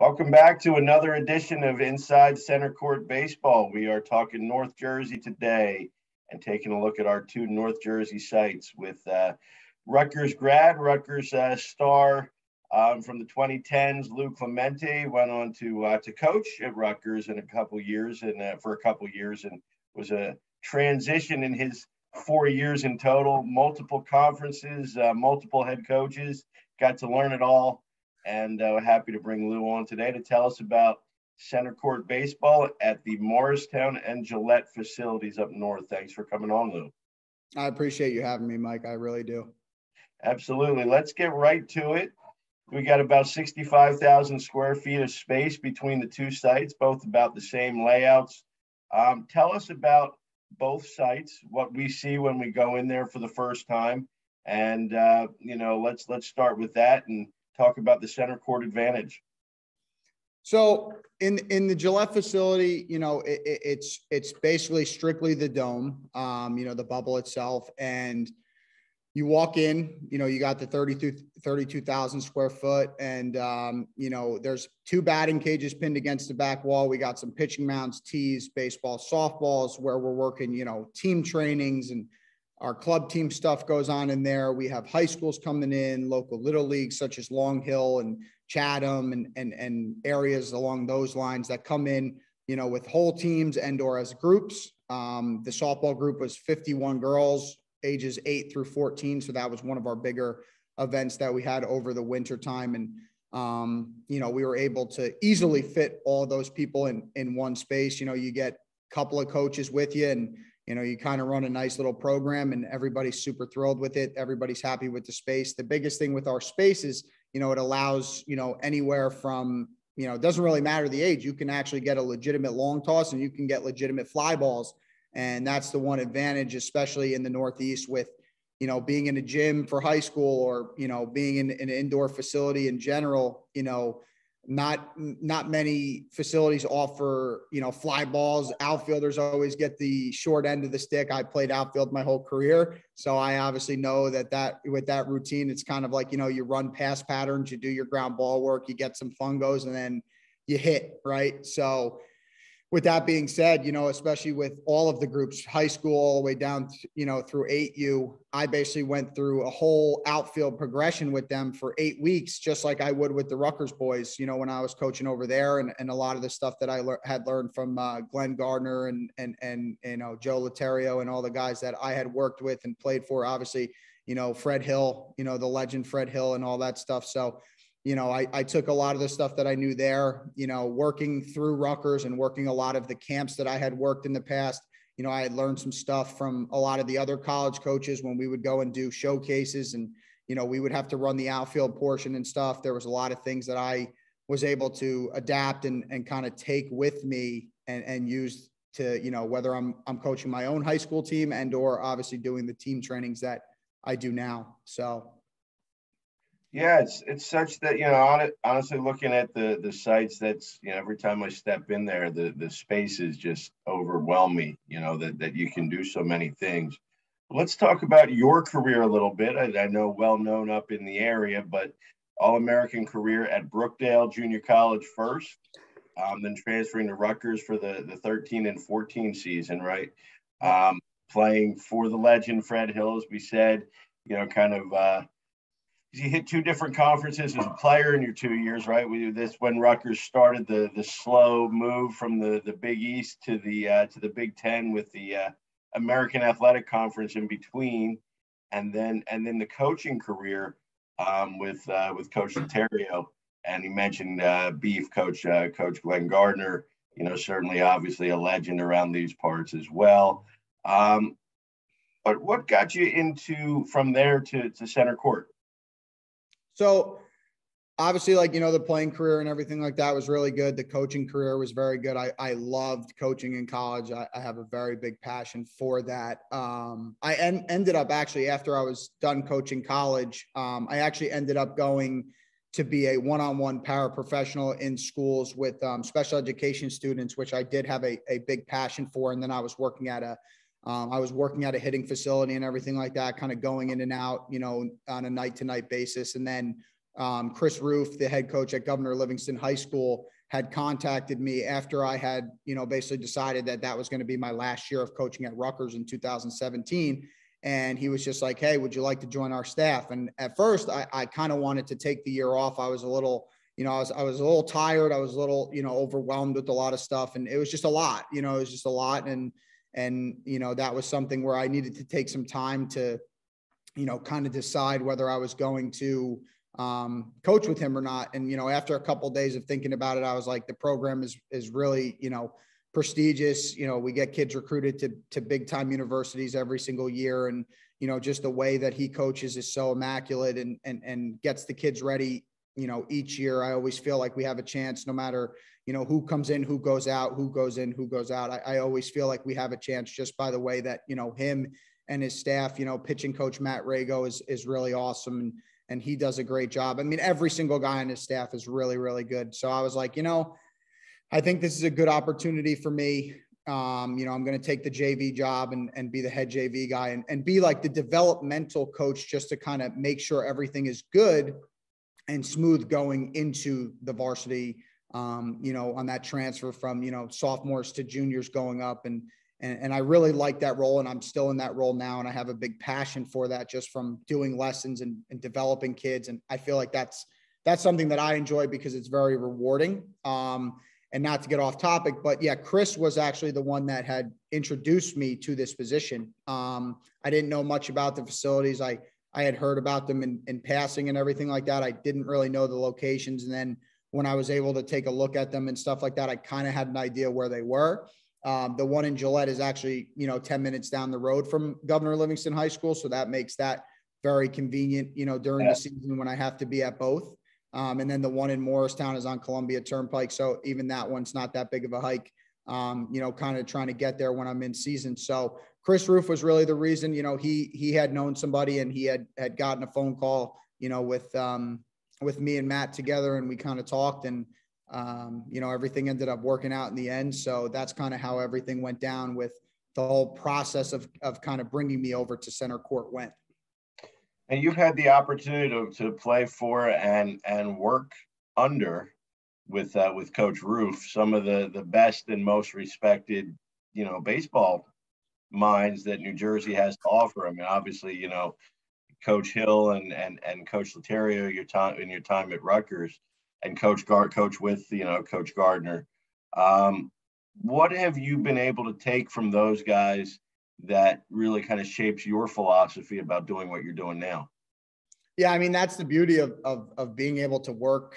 Welcome back to another edition of Inside Centercourt Baseball. We are talking North Jersey today and taking a look at our two North Jersey sites with Rutgers grad, Rutgers star from the 2010s, Lou Clemente, went on to coach at Rutgers in a couple years and was a transition in his 4 years in total, multiple conferences, multiple head coaches, got to learn it all. And happy to bring Lou on today to tell us about Centercourt Baseball at the Morristown and Gillette facilities up north. Thanks for coming on, Lou. I appreciate you having me, Mike. I really do. Absolutely. Let's get right to it. We got about 65,000 square feet of space between the two sites, both about the same layouts. Tell us about both sites, what we see when we go in there for the first time. And, let's start with that and talk about the Centercourt Advantage. So in the Gillette facility, it's basically strictly the dome, the bubble itself. And you walk in, you got the 32,000 square foot and, there's two batting cages pinned against the back wall. We got some pitching mounts, tees, baseball, softballs where we're working, team trainings and our club team stuff goes on in there. We have high schools coming in, local little leagues such as Long Hill and Chatham and areas along those lines that come in, with whole teams and or as groups. The softball group was 51 girls, ages 8 through 14. So that was one of our bigger events that we had over the winter time. And, we were able to easily fit all those people in one space. You get a couple of coaches with you and, you kind of run a nice little program and everybody's super thrilled with it. Everybody's happy with the space. The biggest thing with our space is, it allows, anywhere from, it doesn't really matter the age. You can actually get a legitimate long toss and you can get legitimate fly balls. And that's the one advantage, especially in the Northeast with, being in a gym for high school or, being in an indoor facility in general, not many facilities offer, fly balls. Outfielders always get the short end of the stick. I played outfield my whole career. So I obviously know that with that routine, it's kind of like, you run pass patterns, you do your ground ball work, you get some fungos and then you hit, right? So with that being said, especially with all of the groups, high school, all the way down, through 8U, I basically went through a whole outfield progression with them for 8 weeks, just like I would with the Rutgers boys, when I was coaching over there and a lot of the stuff that I had learned from Glenn Gardner and Joe Laterio and all the guys that I had worked with and played for, obviously, Fred Hill, the legend Fred Hill and all that stuff. So, I took a lot of the stuff that I knew there, working through Rutgers and working a lot of the camps that I had worked in the past. I had learned some stuff from a lot of the other college coaches when we would go and do showcases and, we would have to run the outfield portion and stuff. There was a lot of things that I was able to adapt and kind of take with me and use to, whether I'm coaching my own high school team and or obviously doing the team trainings that I do now. So. Yeah, it's such that, honestly, looking at the sites, that's, every time I step in there, the spaces just overwhelm me, that you can do so many things. Let's talk about your career a little bit. I know well known up in the area, but All-American career at Brookdale Junior College first, then transferring to Rutgers for the 13 and 14 season, right? Playing for the legend Fred Hill, as we said, you hit two different conferences as a player in your 2 years, right? We do this when Rutgers started the slow move from the Big East to the Big Ten with the American Athletic Conference in between, and then the coaching career with Coach Laterio, and you mentioned Beef Coach Glenn Gardner, certainly obviously a legend around these parts as well. But what got you from there to Centercourt? So obviously, the playing career and everything like that was really good. The coaching career was very good. I loved coaching in college. I have a very big passion for that. I ended up actually, after I was done coaching college, I actually ended up going to be a one-on-one paraprofessional in schools with special education students, which I did have a big passion for. And then I was working at a hitting facility and everything like that, kind of going in and out, on a night-to-night basis. And then Chris Roof, the head coach at Governor Livingston High School, had contacted me after I had, basically decided that that was going to be my last year of coaching at Rutgers in 2017. And he was just like, hey, would you like to join our staff? And at first I kind of wanted to take the year off. I was a little, I was a little tired. I was a little, overwhelmed with a lot of stuff, and it was just a lot, it was just a lot. And that was something where I needed to take some time to, kind of decide whether I was going to coach with him or not. And, after a couple of days of thinking about it, I was like, the program is really, prestigious. We get kids recruited to big time universities every single year. And, just the way that he coaches is so immaculate and gets the kids ready, each year. I always feel like we have a chance, no matter, who comes in, who goes out, who goes in, who goes out. I always feel like we have a chance just by the way that, him and his staff, pitching coach Matt Rago is really awesome. And he does a great job. I mean, every single guy on his staff is really, really good. So I was like, I think this is a good opportunity for me. I'm going to take the JV job and be the head JV guy and be like the developmental coach, just to kind of make sure everything is good and smooth going into the varsity, on that transfer from, sophomores to juniors going up. And I really like that role, and I'm still in that role now. And I have a big passion for that, just from doing lessons and developing kids. And I feel like that's something that I enjoy because it's very rewarding. And not to get off topic, but yeah, Chris was actually the one that had introduced me to this position. I didn't know much about the facilities. I had heard about them in passing and everything like that. I didn't really know the locations. And then when I was able to take a look at them and stuff like that, I kind of had an idea where they were. The one in Gillette is actually, 10 minutes down the road from Governor Livingston High School. So that makes that very convenient, during the season when I have to be at both. And then the one in Morristown is on Columbia Turnpike. So even that one's not that big of a hike, kind of trying to get there when I'm in season. So Chris Roof was really the reason. He had known somebody, and he had gotten a phone call, with me and Matt together, and we kind of talked, and everything ended up working out in the end. So that's kind of how everything went down with the whole process of kind of bringing me over to Centercourt went. And you've had the opportunity to play for and work under with Coach Roof, some of the best and most respected, baseball minds that New Jersey has to offer. I mean, obviously, Coach Hill and Coach Laterio, your time at Rutgers, and Coach with, Coach Gardner. What have you been able to take from those guys that really kind of shapes your philosophy about doing what you're doing now? Yeah, I mean, that's the beauty of being able to work,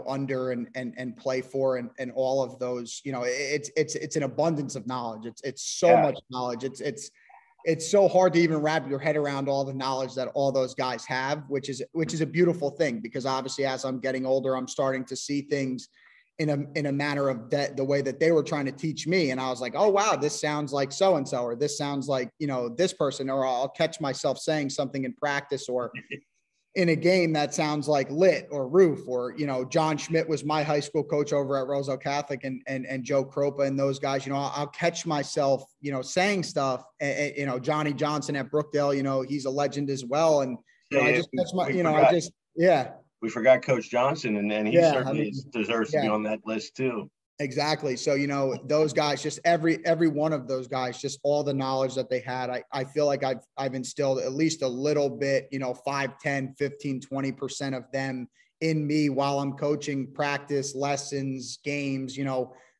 under and play for and all of those, it's an abundance of knowledge. It's so much knowledge. It's so hard to even wrap your head around all the knowledge that all those guys have, which is a beautiful thing, because obviously as I'm getting older, I'm starting to see things in a manner of that, the way that they were trying to teach me. And I was like, oh, wow, this sounds like so-and-so, or this sounds like, this person, or I'll catch myself saying something in practice or in a game that sounds like Lit or Roof, or, John Schmidt was my high school coach over at Roseau Catholic, and Joe Kropa and those guys, I'll catch myself, saying stuff, and, Johnny Johnson at Brookdale, he's a legend as well. And, I just catch my, we forgot Coach Johnson, and he certainly deserves to be on that list too. Exactly. So, those guys, just every one of those guys, just all the knowledge that they had, I feel like I've instilled at least a little bit, 5, 10, 15, 20% of them in me while I'm coaching practice, lessons, games,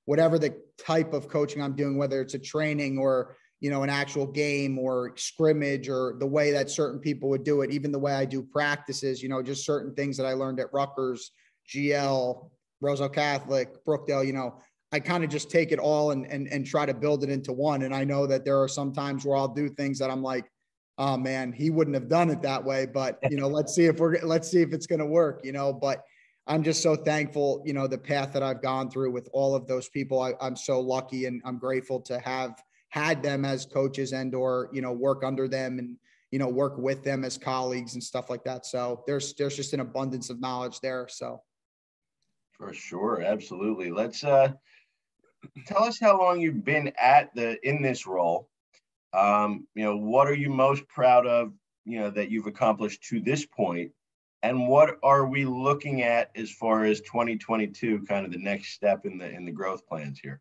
whatever the type of coaching I'm doing, whether it's a training or, an actual game or scrimmage, or the way that certain people would do it, even the way I do practices, just certain things that I learned at Rutgers, GL, Roseau Catholic, Brookdale, I kind of just take it all and try to build it into one. And I know that there are some times where I'll do things that I'm like, oh man, he wouldn't have done it that way, but let's see if it's going to work, but I'm just so thankful, the path that I've gone through with all of those people. I'm so lucky, and I'm grateful to have had them as coaches and, or, work under them and, work with them as colleagues and stuff like that. So there's just an abundance of knowledge there. So. For sure. Absolutely. Let's tell us how long you've been in this role. What are you most proud of, that you've accomplished to this point? And what are we looking at as far as 2022, kind of the next step in the growth plans here?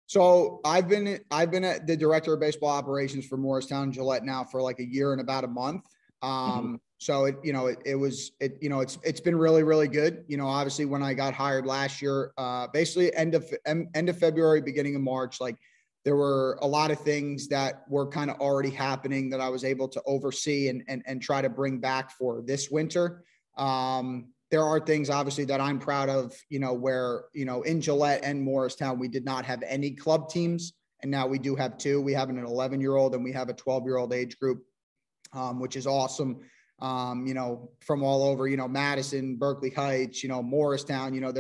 So I've been at the director of baseball operations for Morristown Gillette now for like a year and about a month. So it's been really, really good. Obviously when I got hired last year, basically end of February, beginning of March, like there were a lot of things that were kind of already happening that I was able to oversee and try to bring back for this winter. There are things obviously that I'm proud of, where, in Gillette and Morristown, we did not have any club teams. And now we do have two. We have an 11-year-old and we have a 12-year-old age group, which is awesome. From all over, Madison, Berkeley Heights, Morristown,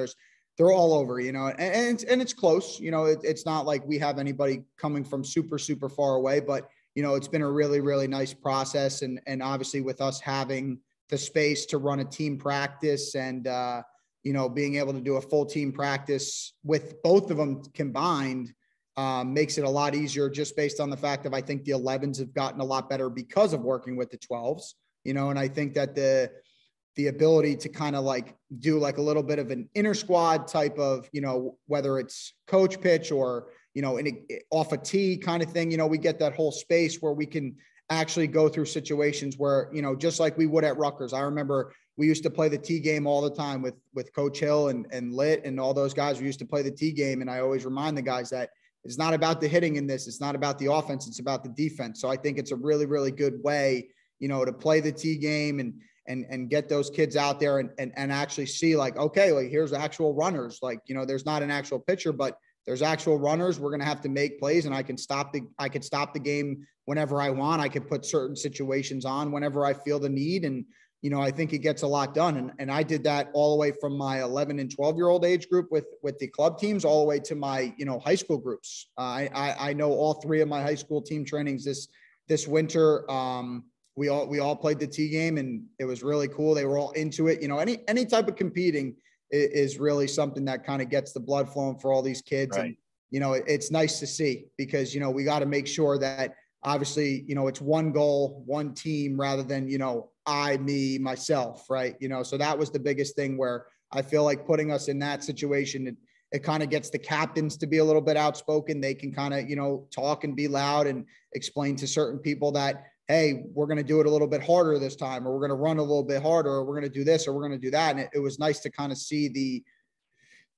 they're all over, and it's close, it's not like we have anybody coming from super, super far away, but, it's been a really, really nice process. And obviously with us having the space to run a team practice and, being able to do a full team practice with both of them combined, makes it a lot easier just based on the fact that I think the 11s have gotten a lot better because of working with the 12s, and I think that the ability to kind of like do like a little bit of an inner squad type of, whether it's coach pitch or, off a tee kind of thing, we get that whole space where we can actually go through situations where, just like we would at Rutgers. I remember we used to play the tee game all the time with Coach Hill and Lit and all those guys. We used to play the tee game. And I always remind the guys that it's not about the hitting in this. It's not about the offense. It's about the defense. So I think it's a really, really good way, to play the tee game and get those kids out there and actually see like, okay, like here's actual runners. Like, there's not an actual pitcher, but there's actual runners. We're going to have to make plays and I could stop the game whenever I want. I could put certain situations on whenever I feel the need. And, I think it gets a lot done. And I did that all the way from my 11 and 12-year-old age group with the club teams all the way to my, high school groups. I know all three of my high school team trainings this winter. We all played the tee game and it was really cool. They were all into it. Any type of competing is really something that kind of gets the blood flowing for all these kids. Right. And, it's nice to see because, we got to make sure that obviously, it's one goal, one team rather than, I, me, myself. Right. So that was the biggest thing where I feel like putting us in that situation, it kind of gets the captains to be a little bit outspoken. They can kind of, talk and be loud and explain to certain people that, hey, we're going to do it a little bit harder this time, or we're going to run a little bit harder, or we're going to do this, or we're going to do that. And it was nice to kind of see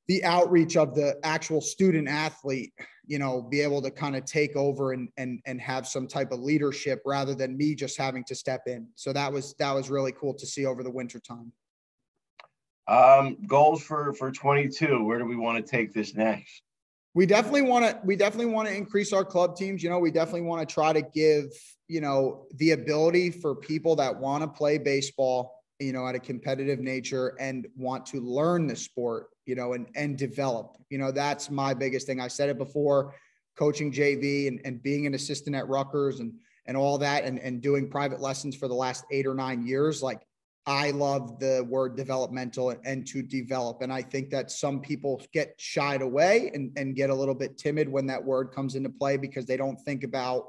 the outreach of the actual student athlete, be able to kind of take over and have some type of leadership rather than me just having to step in. So that was really cool to see over the winter time. Goals for 22. Where do we want to take this next? We definitely want to increase our club teams. We definitely want to try to give, the ability for people that want to play baseball, at a competitive nature and want to learn the sport, and develop, that's my biggest thing. I said it before, coaching JV and being an assistant at Rutgers and all that and doing private lessons for the last 8 or 9 years. Like I love the word developmental and to develop. And I think that some people get shied away and get a little bit timid when that word comes into play because they don't think about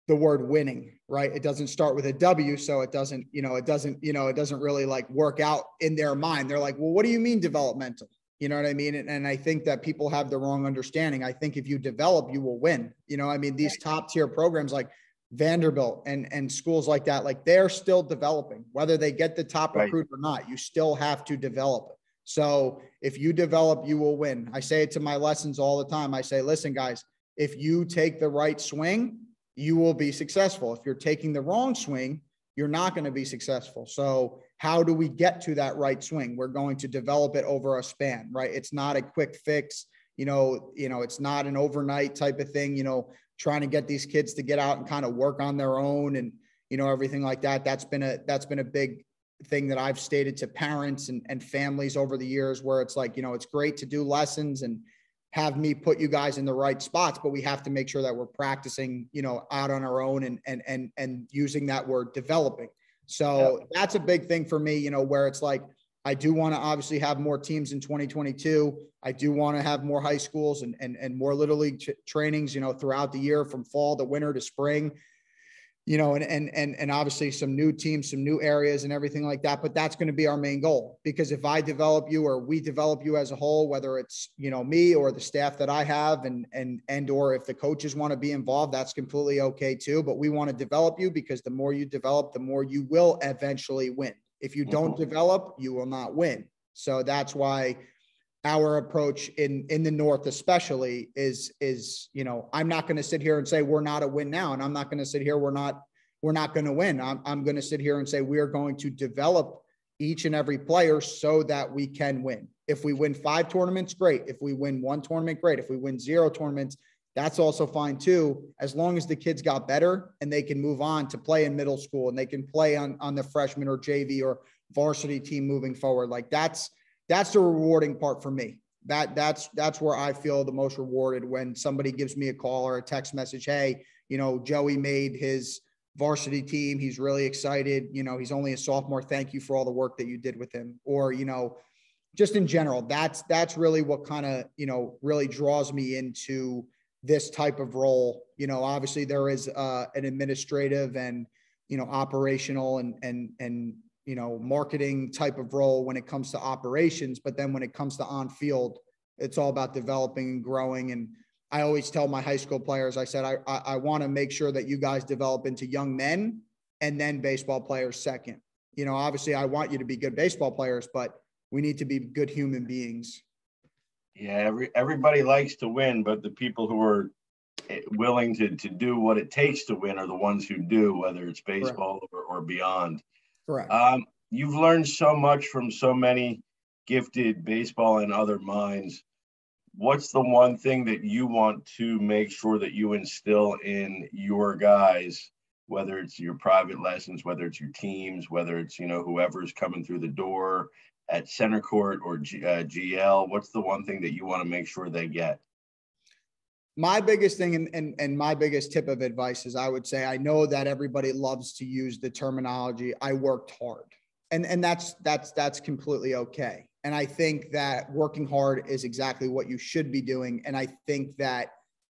the word winning, right? It doesn't start with a W. So it doesn't really like work out in their mind. They're like, well, what do you mean developmental? You know what I mean? And I think that people have the wrong understanding. I think if you develop, you will win. These top tier programs like Vanderbilt and schools like that, like they're still developing, whether they get the top recruit or not, you still have to develop it. So if you develop, you will win. I say it to my lessons all the time. I say, listen, guys, if you take the right swing, you will be successful. If you're taking the wrong swing, you're not going to be successful. So how do we get to that right swing? We're going to develop it over a span, right? It's not a quick fix. It's not an overnight type of thing, trying to get these kids to get out and kind of work on their own and, everything like that. That's been a big thing that I've stated to parents and families over the years where it's like, it's great to do lessons and have me put you guys in the right spots, but we have to make sure that we're practicing, out on our own and using that word developing. So that's a big thing for me, where it's like, I do want to obviously have more teams in 2022. I do want to have more high schools and more little league trainings, throughout the year from fall to winter to spring. and obviously some new teams, some new areas and everything like that. But that's going to be our main goal, because if I develop you or we develop you as a whole, whether it's, me or the staff that I have or if the coaches want to be involved, that's completely okay too. But we want to develop you, because the more you develop, the more you will eventually win. If you don't develop, you will not win. So that's why our approach in the North especially is, I'm not going to sit here and say we're not a win now. And I'm not going to sit here, we're not going to win. I'm going to sit here and say we are going to develop each and every player so that we can win. If we win 5 tournaments, great. If we win 1 tournament, great. If we win 0 tournaments, that's also fine too, as long as the kids got better and they can move on to play in middle school and they can play on the freshman or JV or varsity team moving forward. Like that's the rewarding part for me. That's where I feel the most rewarded, when somebody gives me a call or a text message. Hey, Joey made his varsity team. He's really excited. He's only a sophomore. Thank you for all the work that you did with him. Or, just in general, that's really what kind of, really draws me into this type of role. Obviously there is an administrative and, operational and marketing type of role when it comes to operations. But then when it comes to on field, it's all about developing and growing. And I always tell my high school players, I said, I want to make sure that you guys develop into young men and then baseball players second. Obviously I want you to be good baseball players, but we need to be good human beings. Yeah. Everybody likes to win, but the people who are willing to do what it takes to win are the ones who do, whether it's baseball or beyond. Correct. You've learned so much from so many gifted baseball and other minds. What's the one thing that you want to make sure that you instill in your guys, whether it's your private lessons, whether it's your teams, whether it's, whoever's coming through the door at Centercourt or GL? What's the one thing that you want to make sure they get? My biggest thing and my biggest tip of advice is, I would say, I know that everybody loves to use the terminology, I worked hard. And that's completely okay. And I think that working hard is exactly what you should be doing. And I think that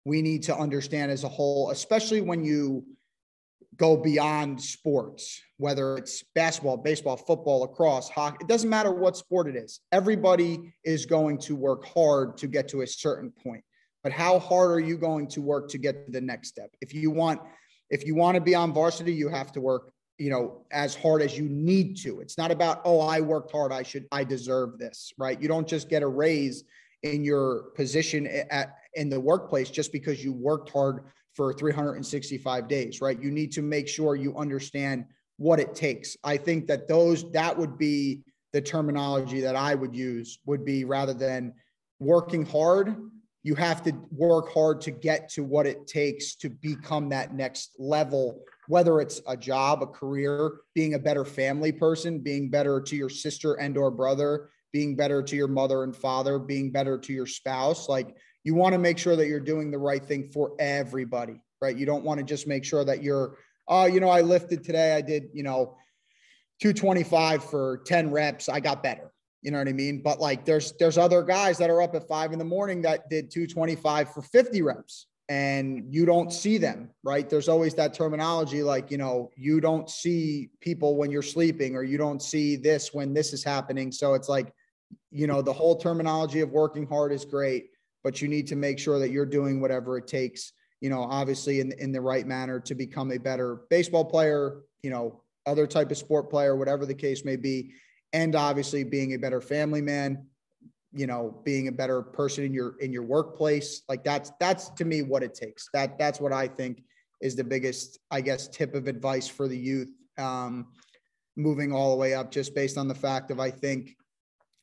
we need to understand as a whole, especially when you go beyond sports, whether it's basketball, baseball, football, lacrosse, hockey, it doesn't matter what sport it is. Everybody is going to work hard to get to a certain point. But how hard are you going to work to get to the next step? If you want to be on varsity, you have to work, as hard as you need to. It's not about, oh, I worked hard, I deserve this, right? You don't just get a raise in your position in the workplace just because you worked hard for 365 days, right? You need to make sure you understand what it takes. I think that that would be the terminology that I would use, would be, rather than working hard, you have to work hard to get to what it takes to become that next level, whether it's a job, a career, being a better family person, being better to your sister and or brother, being better to your mother and father, being better to your spouse. Like, you want to make sure that you're doing the right thing for everybody, right? You don't want to just make sure that you're, I lifted today, I did, 225 for 10 reps, I got better. You know what I mean? But like, there's other guys that are up at 5 a.m. that did 225 for 50 reps, and you don't see them, right? There's always that terminology, like, you don't see people when you're sleeping, or you don't see this when this is happening. So it's like, the whole terminology of working hard is great, but you need to make sure that you're doing whatever it takes, obviously in the right manner to become a better baseball player, other type of sport player, whatever the case may be. And obviously being a better family man, being a better person in your workplace. Like, that's to me what it takes. That's what I think is the biggest, I guess, tip of advice for the youth, moving all the way up, just based on the fact of, I think,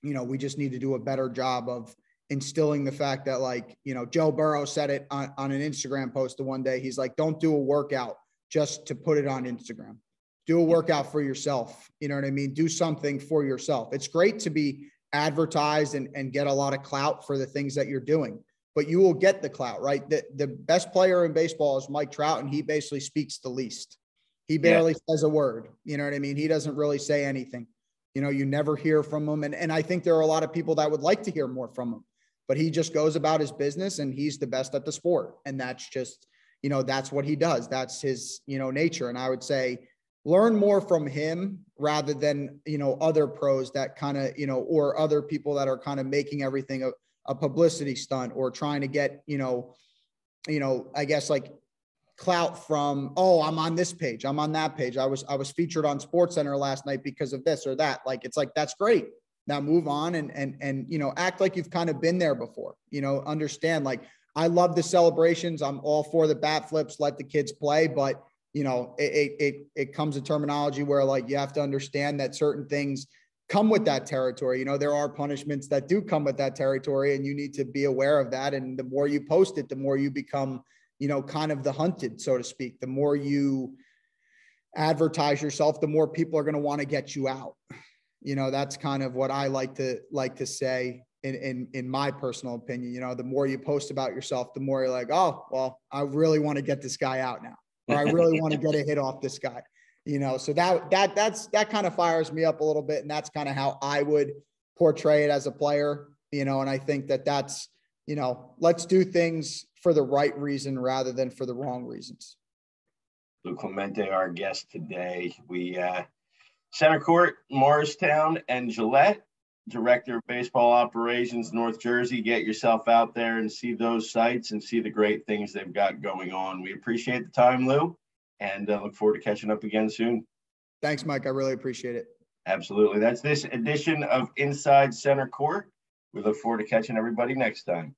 we just need to do a better job of instilling the fact that, like, Joe Burrow said it on an Instagram post the one day. He's like, don't do a workout just to put it on Instagram. Do a workout for yourself. You know what I mean? Do something for yourself. It's great to be advertised and get a lot of clout for the things that you're doing, but you will get the clout, right? The best player in baseball is Mike Trout, and he basically speaks the least. He barely says a word. You know what I mean? He doesn't really say anything. You never hear from him. And I think there are a lot of people that would like to hear more from him, but he just goes about his business, and he's the best at the sport. And that's just, you know, that's what he does. That's his, you know, nature. And I would say learn more from him rather than, you know, other pros that kind of, you know, or other people that are kind of making everything a publicity stunt or trying to get, you know, I guess like clout from, oh, I'm on this page, I'm on that page. I was featured on SportsCenter last night because of this or that. Like, it's like, that's great. Now move on and, you know, act like you've kind of been there before, you know, understand, like, I love the celebrations. I'm all for the bat flips, let the kids play, but you know, it comes to terminology where, like, you have to understand that certain things come with that territory. You know, there are punishments that do come with that territory, and you need to be aware of that. And the more you post it, the more you become, you know, kind of the hunted, so to speak. The more you advertise yourself, the more people are going to want to get you out. You know, that's kind of what I like to say in my personal opinion. You know, the more you post about yourself, the more you're like, oh, well, I really want to get this guy out now, or I really want to get a hit off this guy. You know, so that kind of fires me up a little bit. And that's kind of how I would portray it as a player, you know, and I think that's, you know, let's do things for the right reason rather than for the wrong reasons. Lou Clemente, our guest today. We Centercourt, Morristown, and Gillette, Director of Baseball Operations, North Jersey. Get yourself out there and see those sites and see the great things they've got going on. We appreciate the time, Lou, and look forward to catching up again soon. Thanks, Mike. I really appreciate it. Absolutely. That's this edition of Inside Centercourt. We look forward to catching everybody next time.